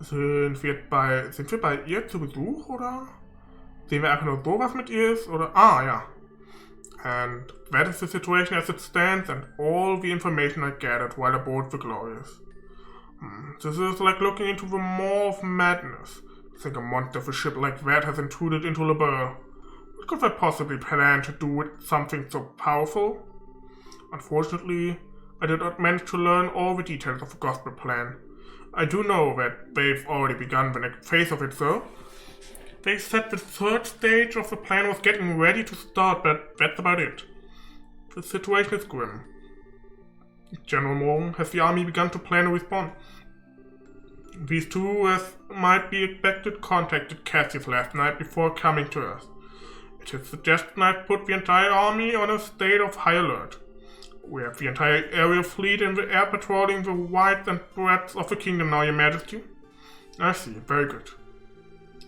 Sind wir bei ihr zu Besuch, oder? Sehen wir einfach nur so, was mit ihr ist, oder? Ah, ja. And that is the situation as it stands and all the information I gathered while aboard the Glorious. This is like looking into the maw of madness. I think a monster of a ship like that has intruded into the Burr. What could they possibly plan to do with something so powerful? Unfortunately, I did not manage to learn all the details of the gospel plan. I do know that they've already begun the next phase of it, though. They said the third stage of the plan was getting ready to start, but that's about it. The situation is grim. General Morgan, has the army begun to plan a response? These two, as might be expected, contacted Cassius last night before coming to us. It is suggested I've put the entire army on a state of high alert. We have the entire aerial fleet in the air patrolling the width and breadth of the kingdom now, Your Majesty. I see, very good.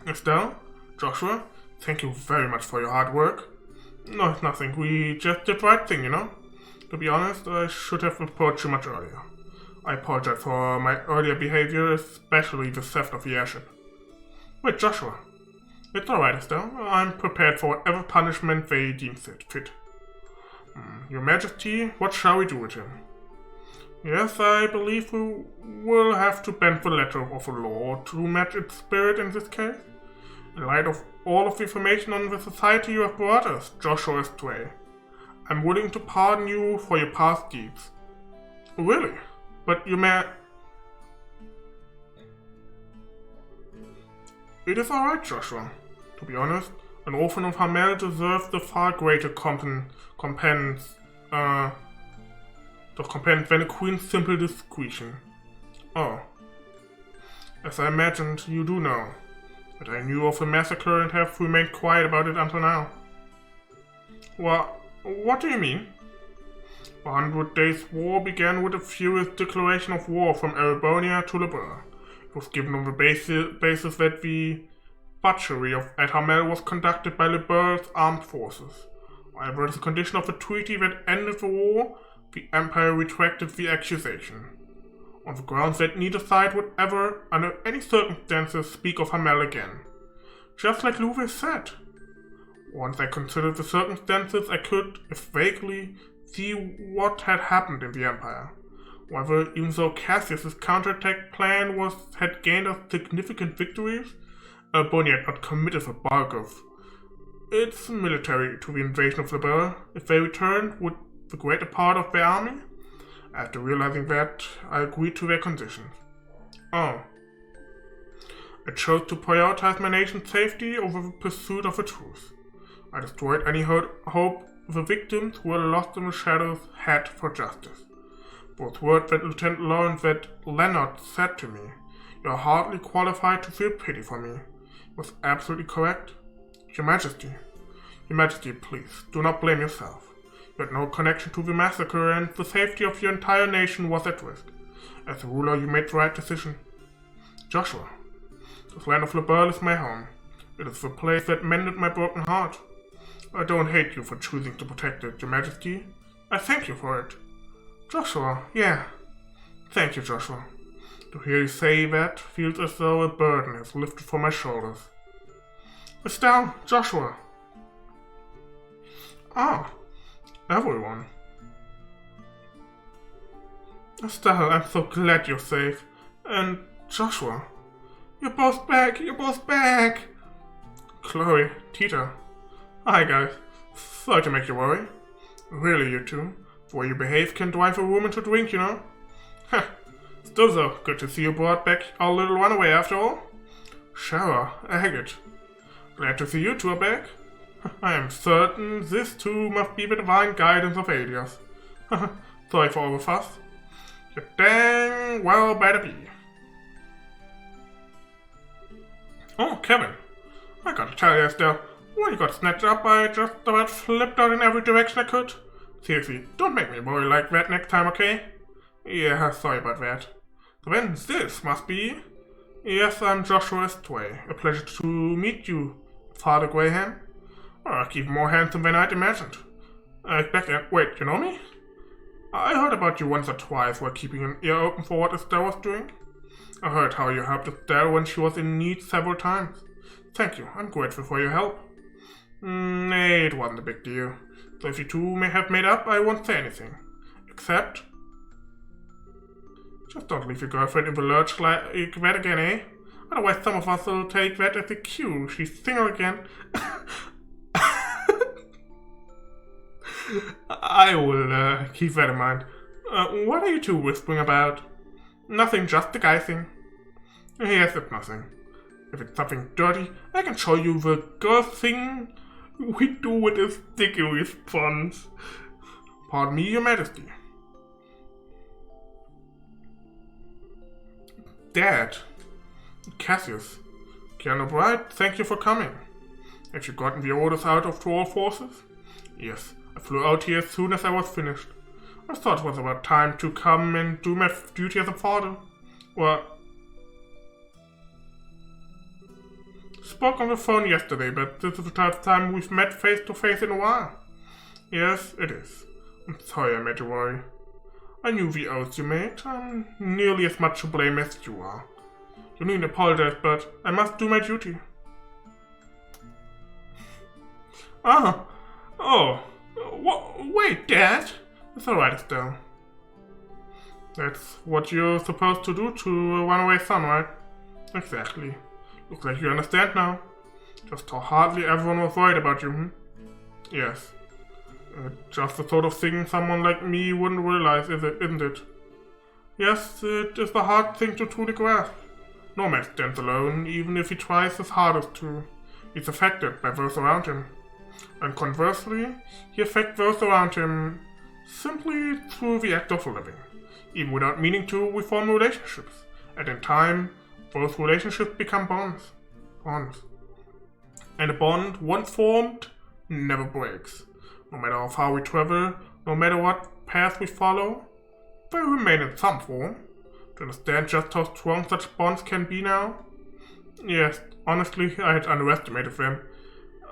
Estelle, Joshua, thank you very much for your hard work. No, it's nothing. We just did the right thing, you know? To be honest, I should have approached you much earlier. I apologize for my earlier behavior, especially the theft of the airship. Wait, Joshua. It's alright, Estelle. I'm prepared for whatever punishment they deem fit. Your Majesty, what shall we do with him? Yes, I believe we will have to bend the letter of the law to match its spirit in this case. In light of all of the information on the society you have brought us, Joshua Estelle, I'm willing to pardon you for your past deeds. Really? But you may... It is alright, Joshua. To be honest, an orphan of Hamel deserves the far greater recompense than a queen's simple discretion. Oh. As I imagined, you do know. But I knew of the massacre and have remained quiet about it until now. What do you mean? The 100 Days' War began with a furious declaration of war from Erebonia to the Burr. It was given on the basis that the butchery at Hamel was conducted by the Burr's armed forces. However, as a condition of the treaty that ended the war, the Empire retracted the accusation, on the grounds that neither side would ever, under any circumstances, speak of Hamel again. Just like Louis said. Once I considered the circumstances, I could, if vaguely, see what had happened in the Empire. However, even though Cassius's counterattack plan had gained us significant victories, Erebonia had not committed the bulk of its military to the invasion of the Burr. If they returned with the greater part of their army, after realizing that, I agreed to their conditions. Oh. I chose to prioritize my nation's safety over the pursuit of the truth. I destroyed any hope the victims who were lost in the shadows had for justice. Those words that Lieutenant Leonard said to me, "You are hardly qualified to feel pity for me," was absolutely correct. Your Majesty, please, do not blame yourself. You had no connection to the massacre, and the safety of your entire nation was at risk. As a ruler, you made the right decision. Joshua, this land of the Burr is my home. It is the place that mended my broken heart. I don't hate you for choosing to protect it, Your Majesty. I thank you for it. Joshua, yeah. Thank you, Joshua. To hear you say that feels as though a burden is lifted from my shoulders. Estelle, Joshua. Ah, everyone. Estelle, I'm so glad you're safe. And Joshua, you're both back! Chloe, Tita. Hi guys, sorry to make you worry. Really, you two, the way you behave can drive a woman to drink, you know? Heh, still though, good to see you brought back our little runaway after all. Shara, Agate, glad to see you two are back. I am certain this too must be the divine guidance of Alias. Sorry for all the fuss. You dang well better be. Oh, Kevin, I gotta tell you, Estelle, when you got snatched up, I just about flipped out in every direction I could. Seriously, don't make me worry like that next time, okay? Yeah, sorry about that. So then this must be... Yes, I'm Joshua Estelle. A pleasure to meet you, Father Graham. Even more handsome than I'd imagined. I expect that... Wait, you know me? I heard about you once or twice while keeping an ear open for what Estelle was doing. I heard how you helped Estelle when she was in need several times. Thank you, I'm grateful for your help. It wasn't a big deal. So if you two may have made up, I won't say anything. Except... just don't leave your girlfriend in the lurch like that again, eh? Otherwise some of us will take that as a cue. She's single again. I will keep that in mind. What are you two whispering about? Nothing, just the guy thing. Yes, it's nothing. If it's something dirty, I can show you the girl thing we do with a sticky response. Pardon me, your majesty. Dad. Cassius. Colonel Bright, thank you for coming. Have you gotten the orders out to all forces? Yes, I flew out here as soon as I was finished. I thought it was about time to come and do my duty as a father. Well, spoke on the phone yesterday, but this is the first time we've met face to face in a while. Yes, it is. I'm sorry I made you worry. I knew the oaths you made. I'm nearly as much to blame as you are. You needn't apologize, but I must do my duty. Wait, Dad. It's alright, Estelle. That's what you're supposed to do to a runaway son, right? Exactly. Looks like you understand now. Just how hardly everyone was worried about you, hmm? Yes. Just the sort of thing someone like me wouldn't realize, isn't it? Yes, it is the hard thing to truly grasp. No man stands alone, even if he tries his hardest to. He's affected by those around him. And conversely, he affects those around him simply through the act of living. Even without meaning to, we form relationships. And in time, those relationships become bonds. And a bond, once formed, never breaks. No matter how far we travel, no matter what path we follow, they remain in some form. To understand just how strong such bonds can be now? Yes, honestly, I had underestimated them.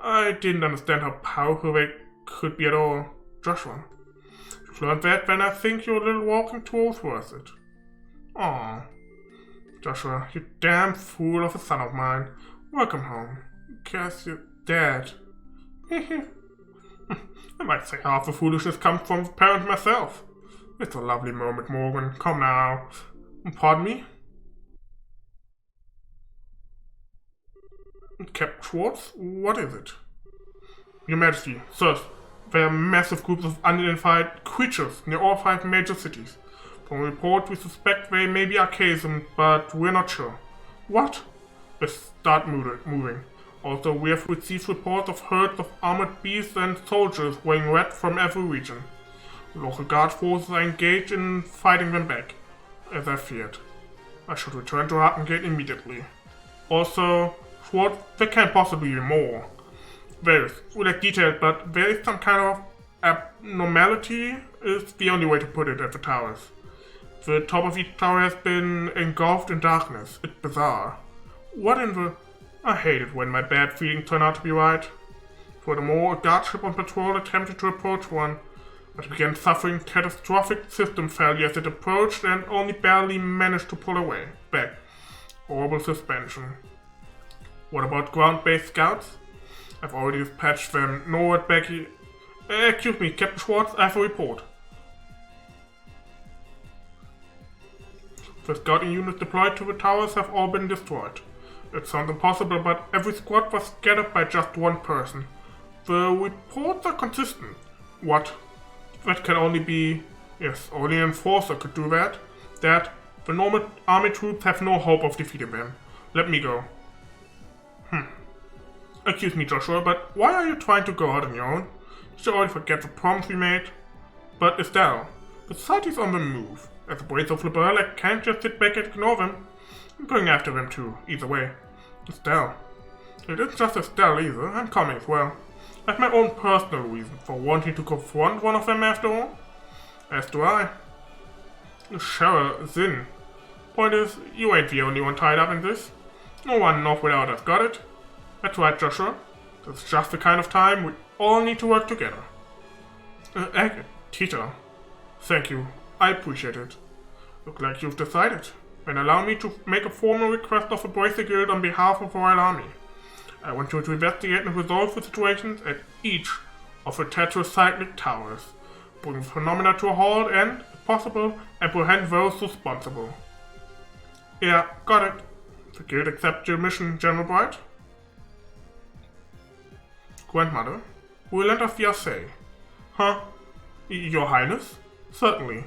I didn't understand how powerful they could be at all. Joshua, you've learned that, then I think your little walking tour was worth it. Aww. Joshua, you damn fool of a son of mine. Welcome home. Guess your dad. I might say half the foolishness comes from the parent myself. It's a lovely moment, Morgan. Come now. Pardon me? Captain Schwartz? What is it? Your Majesty, sirs, there are massive groups of unidentified creatures near all 5 major cities. From report, we suspect they may be archaism, but we're not sure. What? Let's start moving. Also, we have received reports of herds of armored beasts and soldiers weighing red from every region. Local guard forces are engaged in fighting them back, as I feared. I should return to Hartengate immediately. Also, Schwartz, there can't possibly be more. There is, we lack details, but there is some kind of abnormality, is the only way to put it, at the towers. The top of each tower has been engulfed in darkness. It's bizarre. What in the... I hate it when my bad feelings turn out to be right. Furthermore, a guard ship on patrol attempted to approach one, but began suffering catastrophic system failure as it approached and only barely managed to pull away. Back. Horrible suspension. What about ground-based scouts? I've already dispatched them. No word back here. Excuse me, Captain Schwartz, I have a report. The scouting units deployed to the towers have all been destroyed. It sounds impossible, but every squad was scattered by just one person. The reports are consistent. What? That can only be... Yes, only an enforcer could do that. That, the normal army troops have no hope of defeating them. Let me go. Excuse me, Joshua, but why are you trying to go out on your own? Did you already forget the promise we made? But Estelle, the society's on the move. As a brace of liberal, I can't just sit back and ignore them. I'm going after them too, either way. Estelle. It isn't just Estelle either, I'm coming as well. I have my own personal reason for wanting to confront one of them after all. As do I. Cheryl Zinn. Point is, you ain't the only one tied up in this. No one north without us, got it? That's right, Joshua. That's just the kind of time we all need to work together. Tita. Thank you. I appreciate it. Look like you've decided. then allow me to make a formal request of the Bracer Guild on behalf of the Royal Army. I want you to investigate and resolve the situations at each of the tetracyclic towers. Bring the phenomena to a halt and, if possible, apprehend those responsible. Yeah, got it. The Guild accepts your mission, General Bright. Grandmother, will lend us the assay? Huh? Your Highness? Certainly.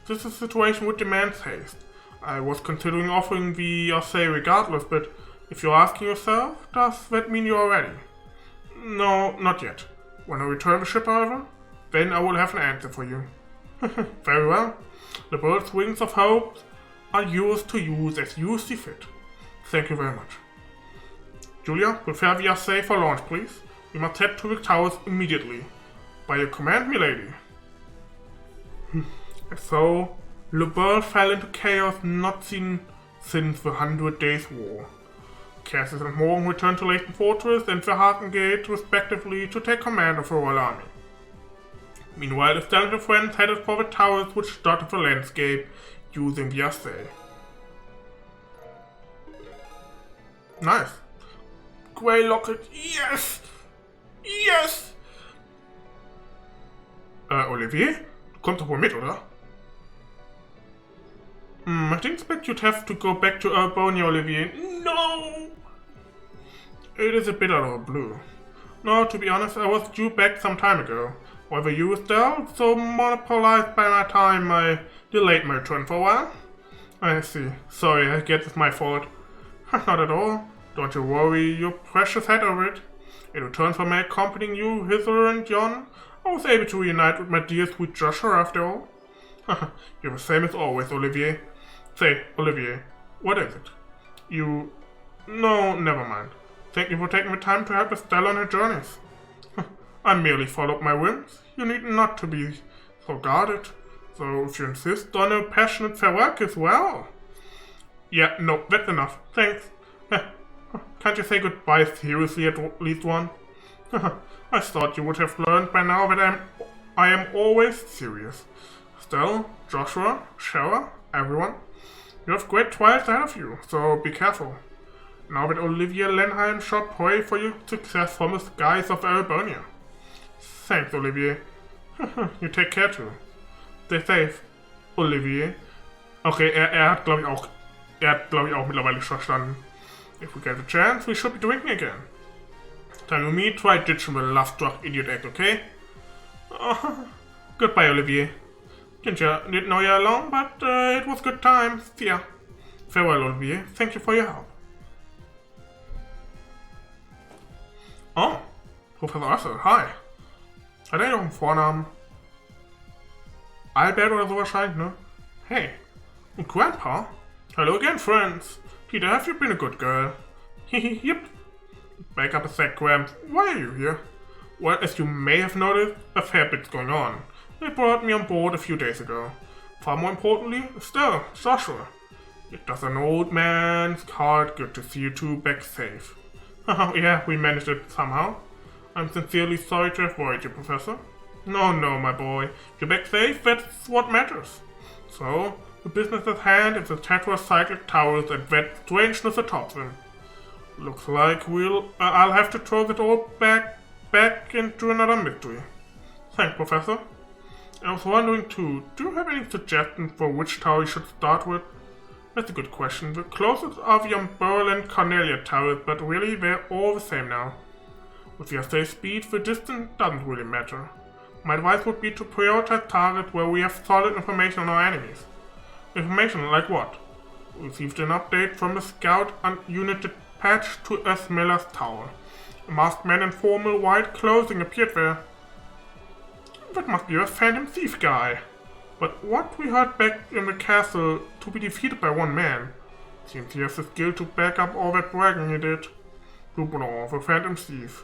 This is a situation which demands haste. I was considering offering the assay regardless, but if you're asking yourself, does that mean you're ready? No, not yet. When I return the ship, however, then I will have an answer for you. Very well. The bird's wings of hope are yours to use as you see fit. Thank you very much. Julia, prepare the assay for launch, please. We must head to the towers immediately. By your command, milady. And so, the bird fell into chaos not seen since the 100 Days War. Cassius and Morgan returned to Leighton Fortress and Verhagen Gate, respectively, to take command of the Royal Army. Meanwhile, Estelle and her friends headed for the towers which dotted the landscape, using the assay. Nice. Grey Locket, yes! Yes! Olivier? Du kommst doch wohl mit, oder? I didn't expect you'd have to go back to Albonia, Olivier. No! It is a bit out of the blue. No, to be honest, I was due back some time ago. However, you, Estelle, so monopolized by my time, I delayed my return for a while. I see. Sorry, I guess it's my fault. Not at all. Don't you worry your precious head over it. In return for my accompanying you hither and yon, I was able to reunite with my dear sweet Joshua after all. You're the same as always, Olivier. Say, Olivier, what is it? You... No, never mind. Thank you for taking the time to help Estelle on her journeys. I merely followed my whims. You need not to be so guarded. So if you insist on a passionate farewell kiss, well... Yeah, no, that's enough. Thanks. Can't you say goodbye seriously at least one? I thought you would have learned by now that I am always serious. Estelle, Joshua, Shara, everyone. You have great trials ahead of you, so be careful. Now that Olivia Lenheim shall pray for your success from the skies of Albonia. Thanks, Olivier. You take care too. Stay safe, Olivier. Okay, er hat glaube ich auch mittlerweile verstanden. If we get a chance, we should be drinking again. Time you meet, try ditching the love-struck idiot act, okay? Goodbye, Olivier. Didn't know you alone, but it was good times. See ya. Farewell, Olivier. Thank you for your help. Oh, Professor Russell, hi. Hat er noch einen Vornamen? Albert oder so wahrscheinlich, ne? Hey. Und Grandpa? Hello again, friends. Peter, have you been a good girl? Yep. Back up a sec, Gramps. Why are you here? Well, as you may have noticed, a fair bit's going on. They brought me on board a few days ago. Far more importantly, Estelle, Joshua. It does an old man's heart good to see you two back safe. Oh yeah, we managed it somehow. I'm sincerely sorry to have worried you, Professor. No, my boy. You're back safe, that's what matters. So, the business at hand is the tetracyclic towers and that strangeness atop them. Looks like I'll have to throw it all back into another mystery. Thanks, Professor. I was wondering too, do you have any suggestions for which tower you should start with? That's a good question. The closest are the Umbrella and Cornelia towers, but really they're all the same now. With the assay speed, the distance doesn't really matter. My advice would be to prioritize targets where we have solid information on our enemies. Information like what? We received an update from a scout unit dispatched to Esmela's tower. A masked man in formal white clothing appeared there. That must be a phantom thief guy. But what we heard back in the castle to be defeated by one man. Seems he has the skill to back up all that bragging he did. Dubron, the phantom thief.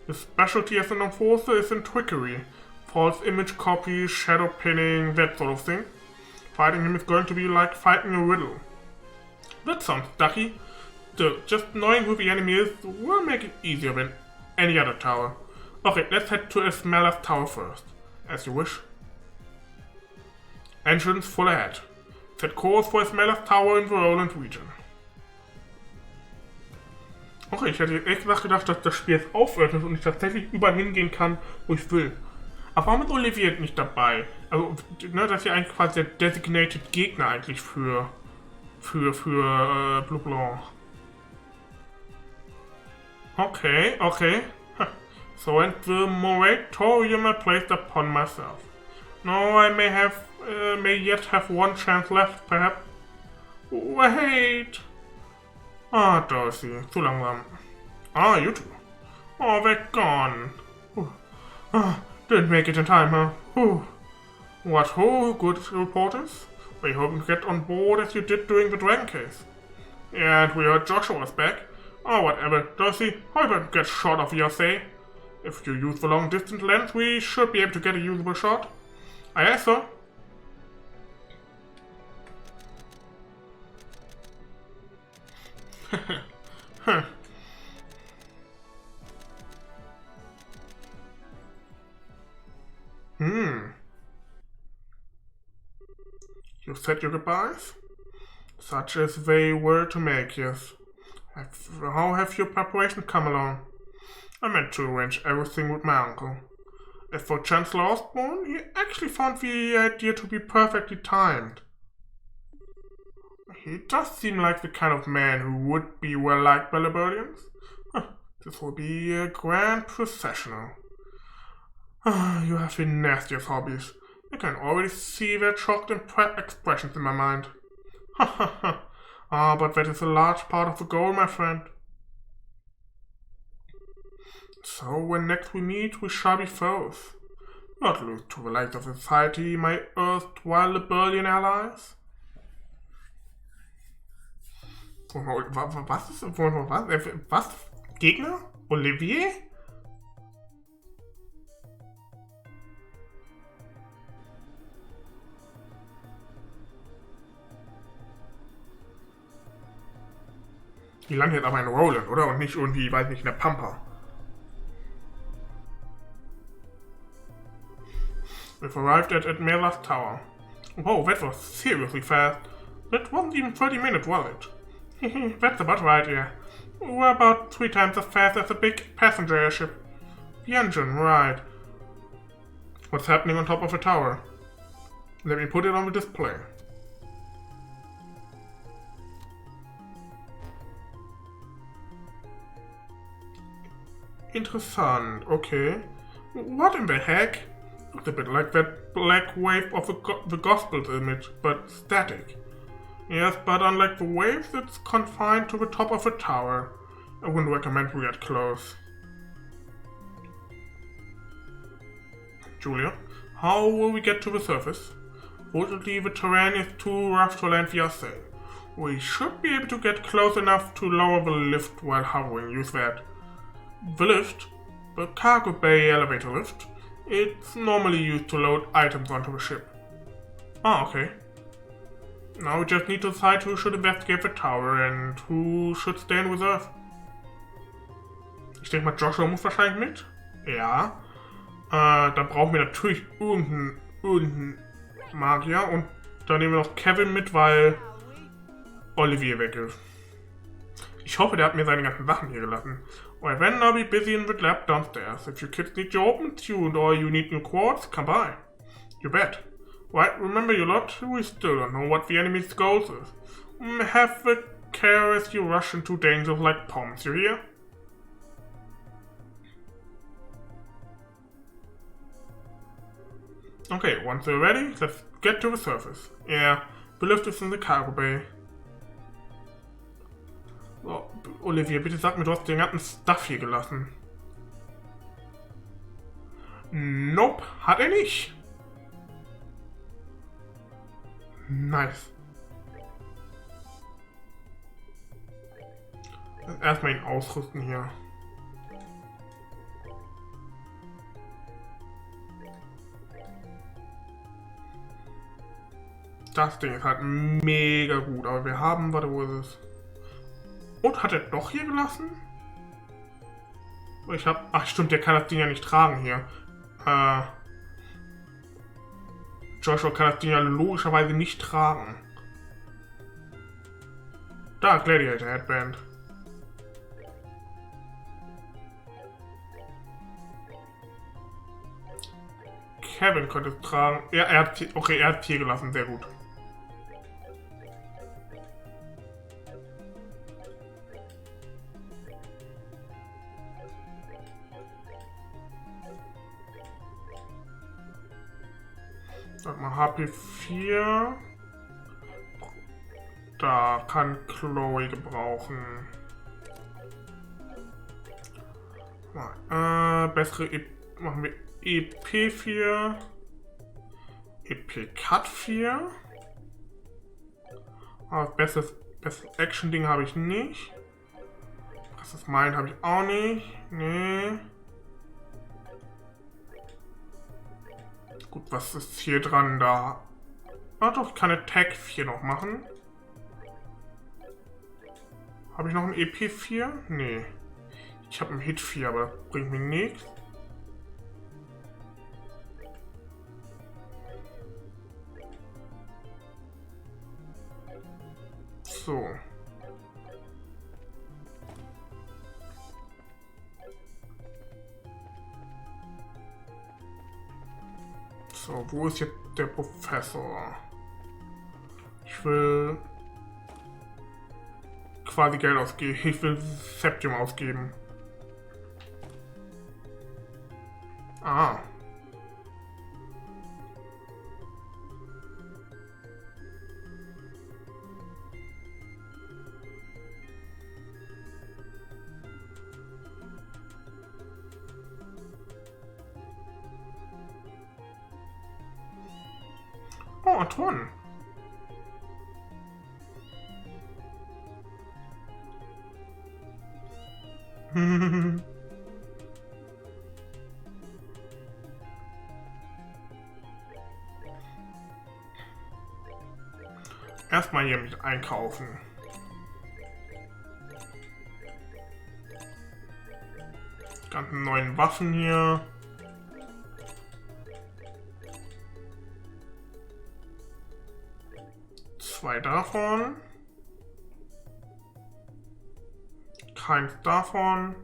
His specialty as an enforcer is in trickery, false image copy, shadow pinning, that sort of thing. Fighting him is going to be like fighting a riddle. That sounds ducky. Still, just knowing who the enemy is will make it easier than any other tower. Okay, let's head to Esmela's tower first. As you wish. Entrance full ahead. Set course for Esmeralda's Tower in the Rolent region. Okay, ich hätte jetzt echt gedacht, dass das Spiel jetzt aufhört und ich tatsächlich überall hingehen kann, wo ich will. Aber warum ist Olivier nicht dabei? Also, ne, das ist ja eigentlich quasi der designated Gegner eigentlich für Blue Blanc. Okay. So, and the moratorium I placed upon myself. No, I may yet have one chance left, perhaps. Wait! Ah, Darcy, zu langsam. Ah, you two. Oh, they're gone. Didn't make it in time, huh? What, good reporters? We hope to get on board as you did during the dragon case. And we heard Joshua was back. Oh, whatever, Darcy, I better get shot of your say. If you use the long distance lens, we should be able to get a usable shot. Aye, sir. You said your goodbyes? Such as they were to make, yes. How have your preparations come along? I meant to arrange everything with my uncle. As for Chancellor Osborne, he actually found the idea to be perfectly timed. He does seem like the kind of man who would be well liked by Liberalians. This will be a grand processional. You have the nastiest hobbies. I can already see their shocked expressions in my mind. But that is a large part of the goal, my friend. So when next we meet, we shall be foes. Not lose to the likes of society, my erstwhile Liberalian allies. Was ist? Was? Gegner? Olivier? Die landen jetzt aber in Rolent, oder? Und nicht irgendwie, weiß nicht, in der Pampa. We've arrived at Admiral's Tower. Oh, that was seriously fast. That wasn't even 30 minutes, was it? That's about right, yeah. We're about 3 times as fast as a big passenger airship. The engine, right. What's happening on top of the tower? Let me put it on the display. Interessant, okay. What in the heck? Looks a bit like that black wave of the Gospels image, but static. Yes, but unlike the waves, it's confined to the top of the tower. I wouldn't recommend we get close. Julia, how will we get to the surface? Fortunately, the terrain is too rough to land via sail. We should be able to get close enough to lower the lift while hovering. Use that. The lift, the cargo bay elevator lift, it's normally used to load items onto the ship. Ah, okay. Now we just need to decide who should investigate the tower and who should stay in reserve. Ich denke mal, Joshua muss wahrscheinlich mit. Ja. Dann brauchen wir natürlich irgendeinen Magier und dann nehmen wir noch Kevin mit, weil Olivier weg ist. Ich hoffe, der hat mir seine ganzen Sachen hier gelassen. Well, then I'll be busy in the lab downstairs. If you kids need your open tuned or you need new quartz, come by. You bet. Right, remember you lot, we still don't know what the enemy's goals is. Have the care as you rush into dangers like Poms, you hear? Okay, once you're ready, let's get to the surface. Yeah, the lift is in the cargo bay. Oh, Olivier, bitte sag mir, du hast den ganzen Stuff hier gelassen. Nope, hat er nicht. Nice. Erstmal ihn ausrüsten hier. Das Ding ist halt mega gut, aber wir haben, warte, wo ist es? Und hat er doch hier gelassen? Ich hab, ach stimmt, der kann das Ding ja nicht tragen hier. Joshua kann das Ding ja logischerweise nicht tragen. Da, Gladiator Headband. Kevin könnte es tragen. Ja, er hat es hier gelassen, sehr gut. Sag mal, HP4. Da kann Chloe gebrauchen. Bessere machen wir EP4. EP-Cut 4. Aber bestes Action-Ding habe ich nicht. Das ist mein, habe ich auch nicht. Nee. Gut, was ist hier dran da? Ah doch, ich kann Attack 4 noch machen. Habe ich noch ein EP4? Nee. Ich habe einen Hit 4, aber das bringt mir nichts. So. So, wo ist jetzt der Professor? Ich will quasi Geld ausgeben. Ich will Septium ausgeben. Ah. Oh, Antoine. Erstmal hier mit einkaufen. Die ganzen neuen Waffen hier. Zwei davon. Keins davon.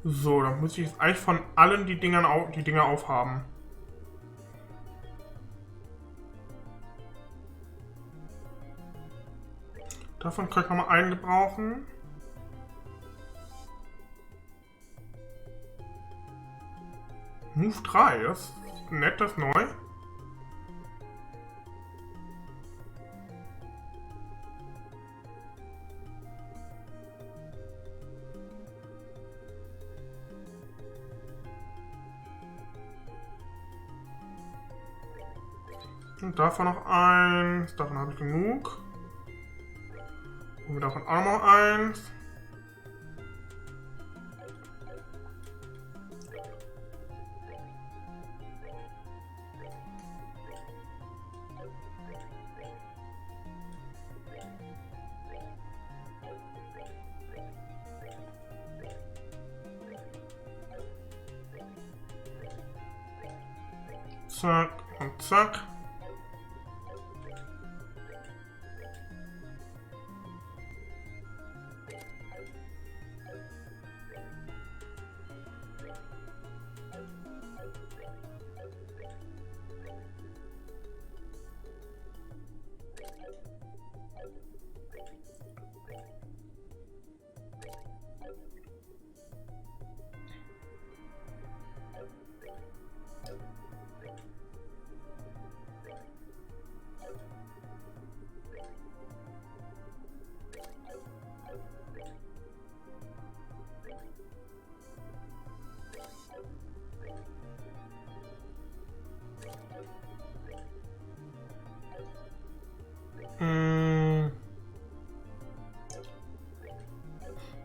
So, dann muss ich jetzt eigentlich von allen die Dinger aufhaben. Davon kann ich nochmal einen gebrauchen. Move 3, das ist nett, das ist neu. Und davon noch eins. Davon habe ich genug. Und davon auch noch eins. Zack und zack.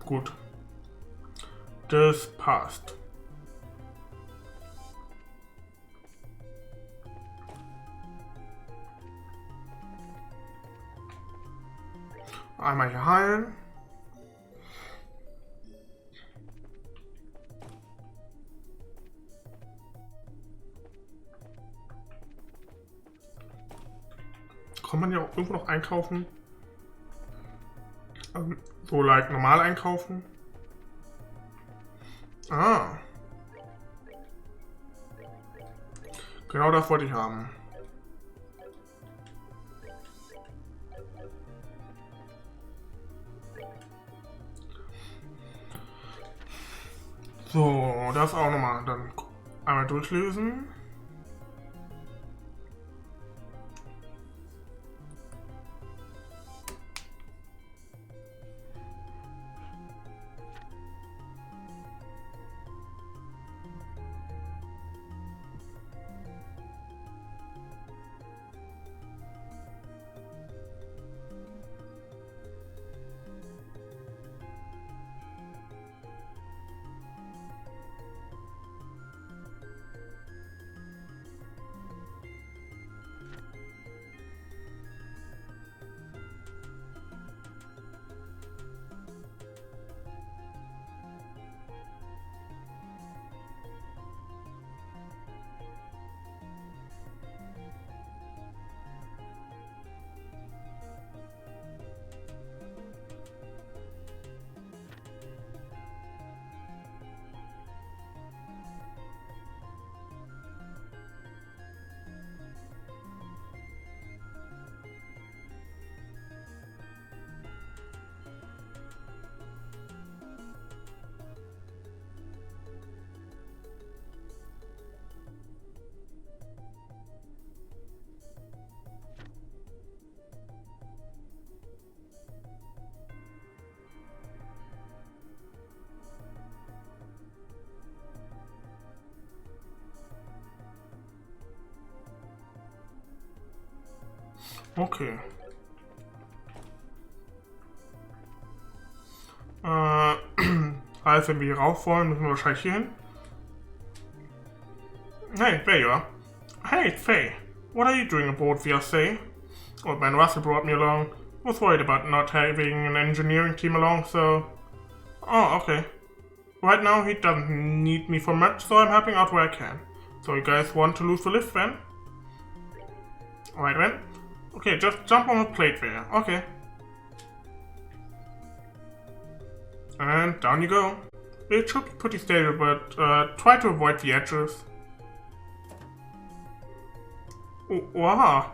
Gut. Das passt. Einmal hier heilen. Kann man ja auch irgendwo noch einkaufen? So like normal einkaufen? Ah. Genau das wollte ich haben. So, das auch nochmal. Dann einmal durchlesen. Okay. Also wenn wir hier rauf wollen, müssen wir wahrscheinlich hier hin. Hey, there you are. Hey, it's Faye. What are you doing aboard Wiedersehen? Old man Russell brought me along. Was worried about not having an engineering team along, so... Oh, okay. Right now he doesn't need me for much, so I'm helping out where I can. So you guys want to lose the lift then? Alright then. Okay, just jump on the plate there. Okay. And down you go. It should be pretty stable, but try to avoid the edges. Oh, wow.